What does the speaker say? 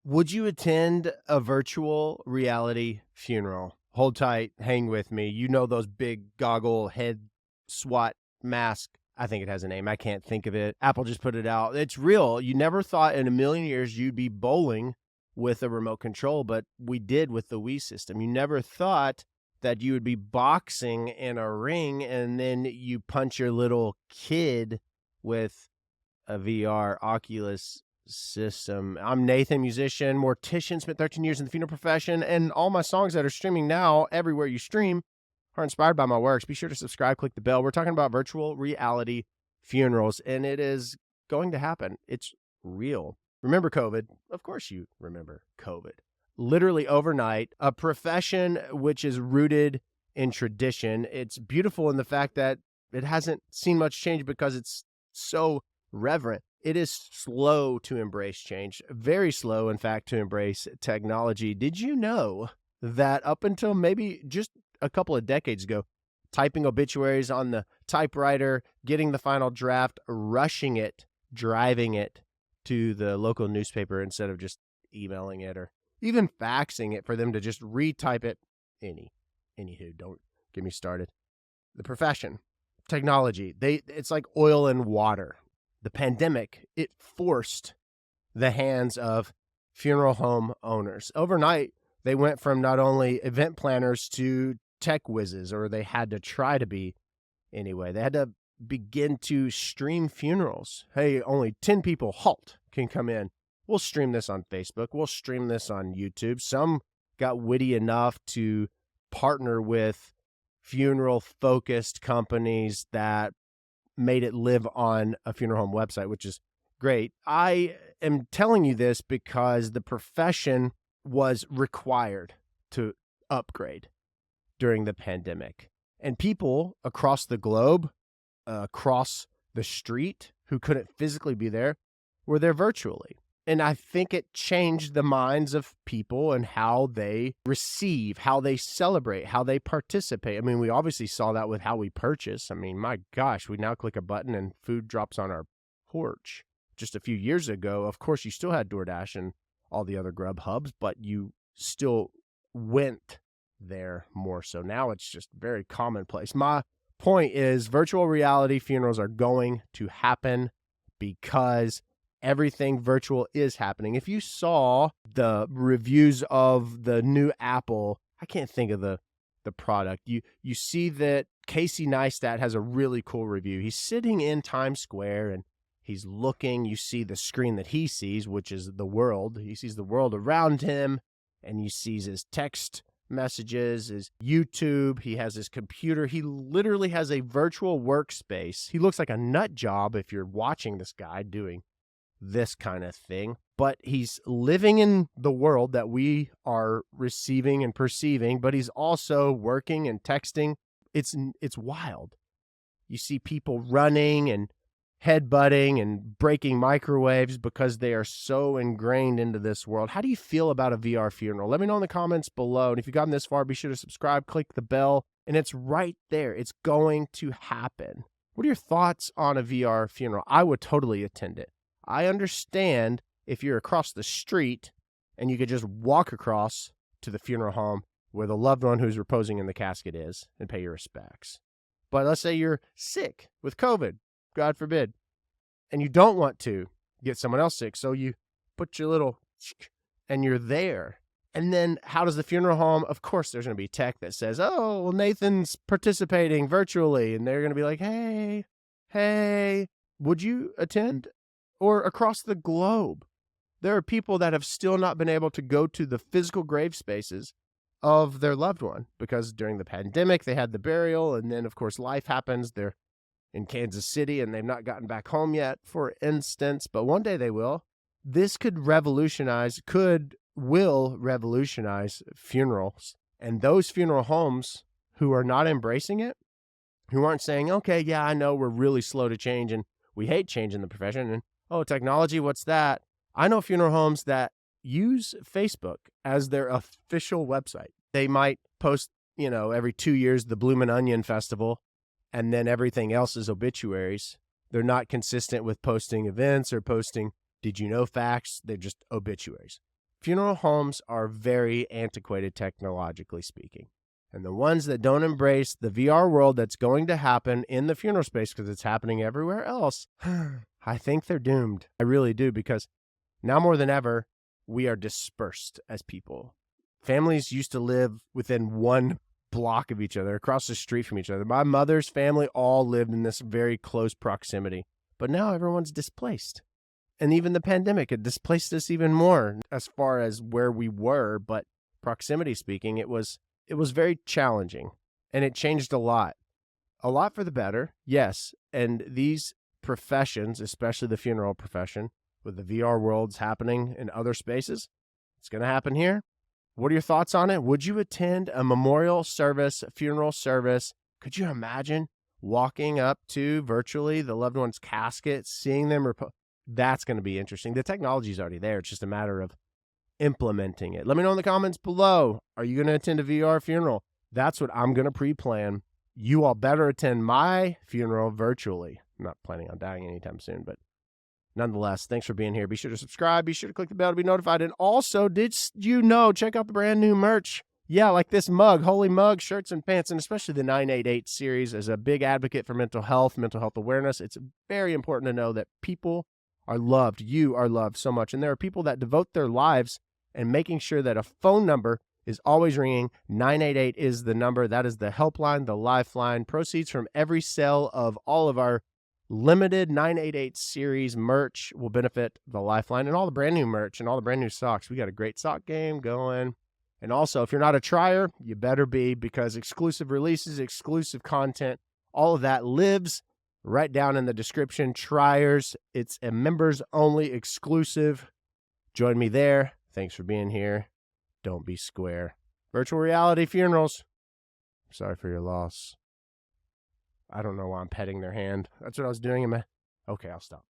Would you attend a virtual reality funeral? Hold tight, hang with me. You know those big goggle head SWAT mask. I think it has a name. I can't think of it. Apple just put it out. It's real. You never thought in a million years you'd be bowling with a remote control, but we did with the Wii system. You never thought that you would be boxing in a ring and then you punch your little kid with a VR Oculus system. I'm Nathan, musician, mortician, spent 13 years in the funeral profession, and all my songs that are streaming now, everywhere you stream, are inspired by my works. Be sure to subscribe, click the bell. We're talking about virtual reality funerals, and it is going to happen. It's real. Remember COVID? Of course you remember COVID. Literally overnight, a profession which is rooted in tradition. It's beautiful in the fact that it hasn't seen much change because it's so reverent. It is slow to embrace change, very slow, in fact, to embrace technology. Did you know that up until maybe just a couple of decades ago, typing obituaries on the typewriter, getting the final draft, rushing it, driving it to the local newspaper instead of just emailing it or even faxing it for them to just retype it? Anywho, don't get me started. The profession, technology, it's like oil and water. The pandemic, it forced the hands of funeral home owners. Overnight, they went from not only event planners to tech whizzes, or they had to try to be anyway. They had to begin to stream funerals. Hey, only 10 people, halt, can come in. We'll stream this on Facebook. We'll stream this on YouTube. Some got witty enough to partner with funeral-focused companies that made it live on a funeral home website, which is great. I am telling you this because the profession was required to upgrade during the pandemic. And people across the globe, across the street, who couldn't physically be there, were there virtually. And I think it changed the minds of people and how they receive, how they celebrate, how they participate. I mean, we obviously saw that with how we purchase. I mean, my gosh, we now click a button and food drops on our porch. Just a few years ago, of course, you still had DoorDash and all the other Grub hubs, but you still went there more so. Now it's just very commonplace. My point is virtual reality funerals are going to happen because everything virtual is happening. If you saw the reviews of the new Apple, I can't think of the product. You see that Casey Neistat has a really cool review. He's sitting in Times Square and he's looking. You see the screen that he sees, which is the world. He sees the world around him, and he sees his text messages, his YouTube. He has his computer. He literally has a virtual workspace. He looks like a nut job if you're watching this guy doing this kind of thing, but he's living in the world that we are receiving and perceiving, but he's also working and texting. It's wild. You see people running and headbutting and breaking microwaves because they are so ingrained into this world. How do you feel about a VR funeral? Let me know in the comments below. And if you've gotten this far, be sure to subscribe, click the bell, and it's right there. It's going to happen. What are your thoughts on a VR funeral? I would totally attend it. I understand if you're across the street and you could just walk across to the funeral home where the loved one who's reposing in the casket is and pay your respects. But let's say you're sick with COVID, God forbid, and you don't want to get someone else sick, so you put your little and you're there. And then how does the funeral home? Of course, there's going to be tech that says, oh, well, Nathan's participating virtually. And they're going to be like, hey, would you attend? Or across the globe, there are people that have still not been able to go to the physical grave spaces of their loved one because during the pandemic, they had the burial. And then, of course, life happens. They're in Kansas City and they've not gotten back home yet, for instance, but one day they will. This will revolutionize funerals. And those funeral homes who are not embracing it, who aren't saying, okay, yeah, I know we're really slow to change and we hate change in the profession. And oh, technology, what's that? I know funeral homes that use Facebook as their official website. They might post, every 2 years, the Bloomin' Onion Festival, and then everything else is obituaries. They're not consistent with posting events or posting did you know facts. They're just obituaries. Funeral homes are very antiquated technologically speaking. And the ones that don't embrace the VR world that's going to happen in the funeral space because it's happening everywhere else, I think they're doomed. I really do, because now more than ever, we are dispersed as people. Families used to live within one block of each other, across the street from each other. My mother's family all lived in this very close proximity, but now everyone's displaced. And even the pandemic had displaced us even more as far as where we were, but proximity speaking, it was very challenging, and it changed a lot for the better, yes. And these professions, especially the funeral profession, with the VR worlds happening in other spaces, it's going to happen here. What are your thoughts on it? Would you attend a memorial service, a funeral service? Could you imagine walking up to virtually the loved one's casket, seeing them That's going to be interesting. The technology is already there. It's just a matter of implementing it. Let me know in the comments below. Are you going to attend a VR funeral? That's what I'm going to pre-plan. You all better attend my funeral virtually. I'm not planning on dying anytime soon, but nonetheless, thanks for being here. Be sure to subscribe. Be sure to click the bell to be notified. And also, did you know, check out the brand new merch. Yeah, like this mug, Holy Mug, shirts and pants, and especially the 988 series. As a big advocate for mental health awareness, it's very important to know that people are loved. You are loved so much. And there are people that devote their lives and making sure that a phone number is always ringing. 988 is the number. That is the helpline, the lifeline. Proceeds from every sale of all of our limited 988 series merch will benefit the lifeline, and all the brand new merch and all the brand new socks. We got a great sock game going. And also, if you're not a trier, you better be, because exclusive releases, exclusive content, all of that lives right down in the description. Triers, it's a members only exclusive. Join me there. Thanks for being here. Don't be square. Virtual reality funerals. Sorry for your loss. I don't know why I'm petting their hand. That's what I was doing in my... Okay, I'll stop.